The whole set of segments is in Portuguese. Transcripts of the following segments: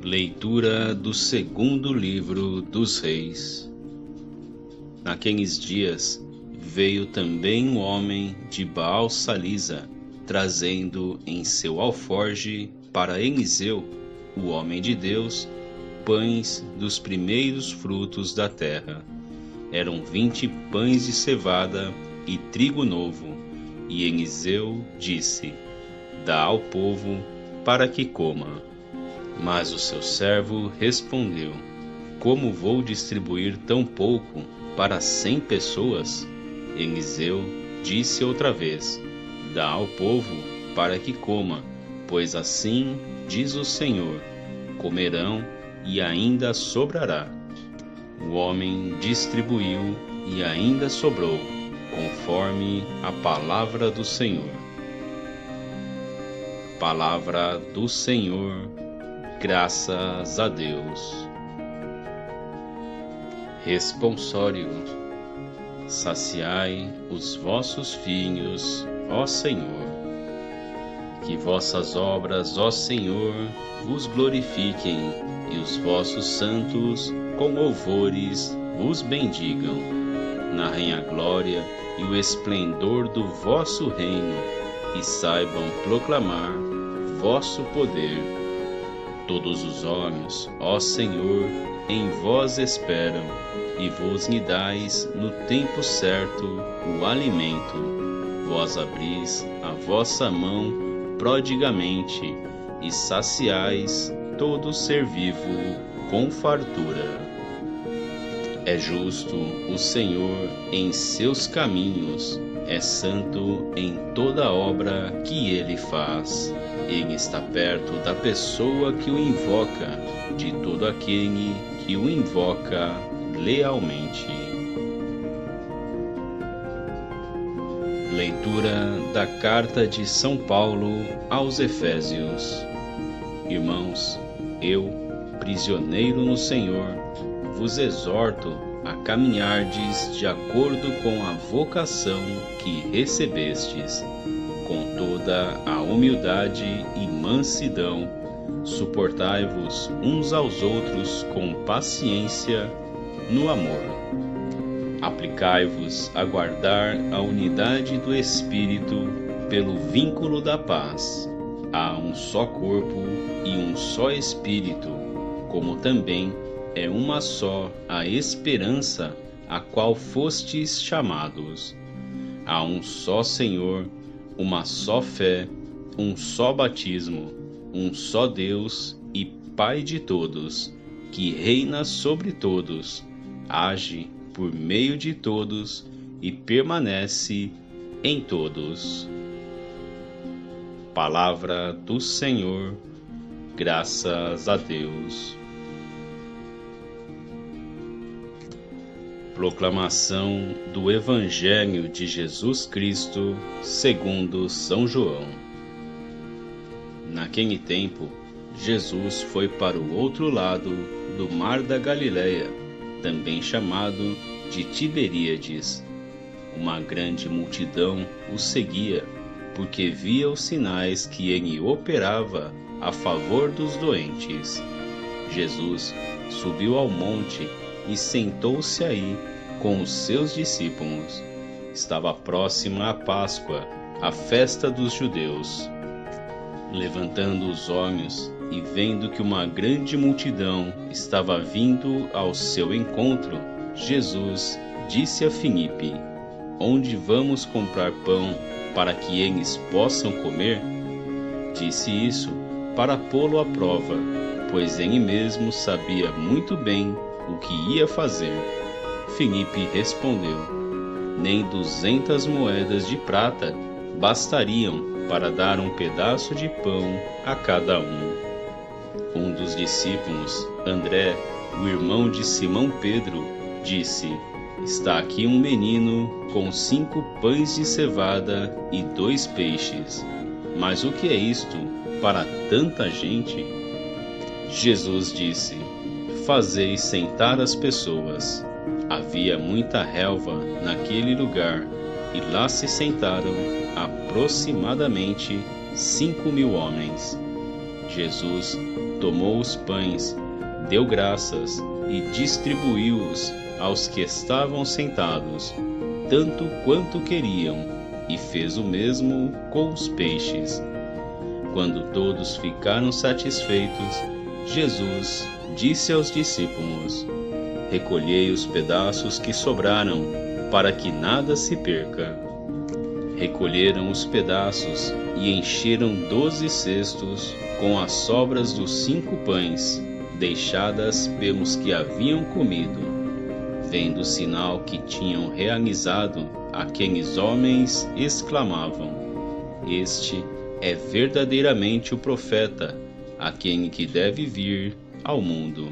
Leitura do segundo livro dos Reis. Naqueles dias veio também um homem de Baal-Salisa, trazendo em seu alforge para Eliseu, o homem de Deus, pães dos primeiros frutos da terra. Eram 20 pães de cevada e trigo novo. E Eliseu disse: Dá ao povo para que coma. Mas o seu servo respondeu: Como vou distribuir tão pouco para 100 pessoas? Eliseu disse outra vez: Dá ao povo para que coma, pois assim diz o Senhor: comerão e ainda sobrará. O homem distribuiu e ainda sobrou, conforme a palavra do Senhor. Palavra do Senhor, graças a Deus. Responsório: saciai os vossos filhos, ó Senhor. Que vossas obras, ó Senhor, vos glorifiquem, e os vossos santos com louvores vos bendigam. Narrem a glória e o esplendor do vosso reino, e saibam proclamar vosso poder. Todos os olhos, ó Senhor, em vós esperam, e vos lhe dais no tempo certo o alimento. Vós abris a vossa mão prodigamente, e saciais todo ser vivo com fartura. É justo o Senhor em seus caminhos, é santo em toda obra que ele faz. Ele está perto da pessoa que o invoca, de todo aquele que o invoca lealmente. Leitura da Carta de São Paulo aos Efésios. Irmãos, eu, prisioneiro no Senhor, vos exorto a caminhardes de acordo com a vocação que recebestes, com toda a humildade e mansidão. Suportai-vos uns aos outros com paciência no amor. Aplicai-vos a guardar a unidade do Espírito pelo vínculo da paz. Há um só corpo e um só Espírito, como também é uma só a esperança a qual fostes chamados. Há um só Senhor, uma só fé, um só batismo, um só Deus e Pai de todos, que reina sobre todos, age por meio de todos e permanece em todos. Palavra do Senhor, graças a Deus. Proclamação do Evangelho de Jesus Cristo segundo São João. Naquele tempo, Jesus foi para o outro lado do mar da Galileia, também chamado de Tiberíades. Uma grande multidão o seguia, porque via os sinais que ele operava a favor dos doentes. Jesus subiu ao monte e sentou-se aí com os seus discípulos. Estava próxima a Páscoa, a festa dos judeus. Levantando os olhos e vendo que uma grande multidão estava vindo ao seu encontro, Jesus disse a Filipe: Onde vamos comprar pão para que eles possam comer? Disse isso para pô-lo à prova, pois ele mesmo sabia muito bem o que ia fazer. Filipe respondeu: Nem 200 moedas de prata bastariam para dar um pedaço de pão a cada um. Um dos discípulos, André, o irmão de Simão Pedro, disse: Está aqui um menino com 5 pães de cevada e 2 peixes. Mas o que é isto para tanta gente? Jesus disse: Fazei sentar as pessoas. Havia muita relva naquele lugar, e lá se sentaram aproximadamente 5.000 homens. Jesus tomou os pães, deu graças e distribuiu-os aos que estavam sentados, tanto quanto queriam, e fez o mesmo com os peixes. Quando todos ficaram satisfeitos, Jesus disse aos discípulos: recolhei os pedaços que sobraram, para que nada se perca. Recolheram os pedaços e encheram 12 cestos com as sobras dos 5 pães, deixadas pelos que haviam comido. Vendo o sinal que tinham realizado, aqueles homens exclamavam: este é verdadeiramente o profeta, aquele que deve vir ao mundo.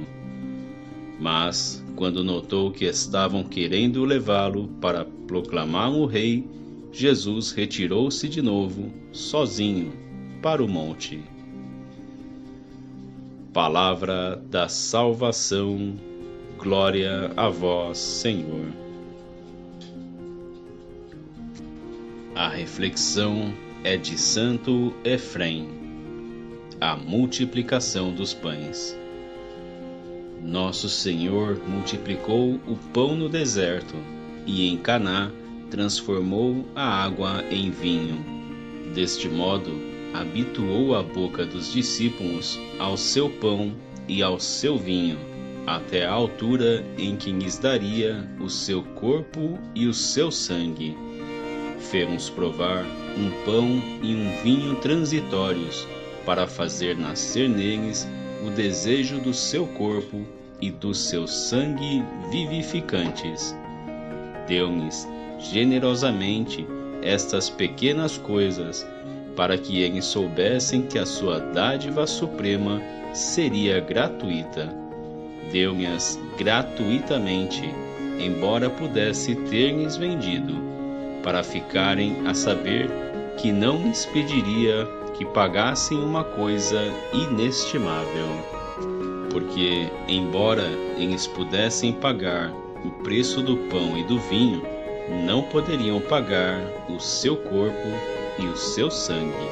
Mas, quando notou que estavam querendo levá-lo para proclamá-lo rei, Jesus retirou-se de novo, sozinho, para o monte. Palavra da salvação, glória a vós, Senhor. A reflexão é de Santo Efrém, a multiplicação dos pães. Nosso Senhor multiplicou o pão no deserto e em Caná transformou a água em vinho. Deste modo, habituou a boca dos discípulos ao seu pão e ao seu vinho, até a altura em que lhes daria o seu corpo e o seu sangue. Fê-los provar um pão e um vinho transitórios, para fazer nascer neles o desejo do seu corpo e do seu sangue vivificantes. Deu-lhes generosamente estas pequenas coisas, para que eles soubessem que a sua dádiva suprema seria gratuita. Deu-lhes gratuitamente, embora pudesse ter-lhes vendido, para ficarem a saber que não lhes pediria que pagassem uma coisa inestimável. Porque, embora eles pudessem pagar o preço do pão e do vinho, não poderiam pagar o seu corpo e o seu sangue.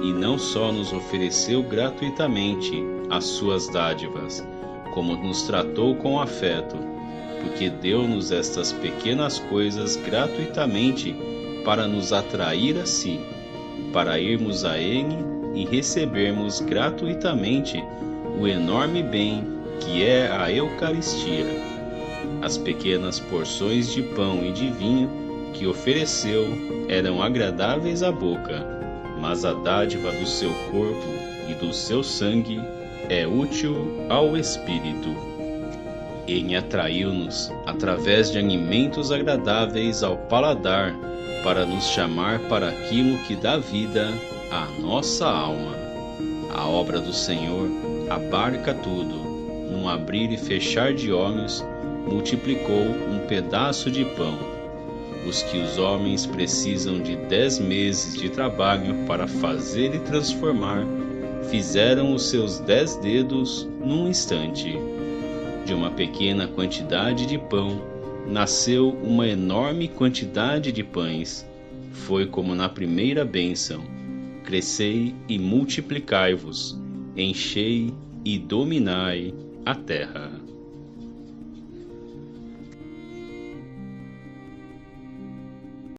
E não só nos ofereceu gratuitamente as suas dádivas, como nos tratou com afeto, porque deu-nos estas pequenas coisas gratuitamente para nos atrair a si, para irmos a Ele e recebermos gratuitamente o enorme bem que é a Eucaristia. As pequenas porções de pão e de vinho que ofereceu eram agradáveis à boca, mas a dádiva do seu corpo e do seu sangue é útil ao espírito. Ele atraiu-nos através de alimentos agradáveis ao paladar, para nos chamar para aquilo que dá vida à nossa alma. A obra do Senhor abarca tudo. Num abrir e fechar de olhos, multiplicou um pedaço de pão. Os que os homens precisam de 10 meses de trabalho para fazer e transformar, fizeram os seus 10 dedos num instante. De uma pequena quantidade de pão, nasceu uma enorme quantidade de pães. Foi como na primeira bênção: crescei e multiplicai-vos, enchei e dominai a terra.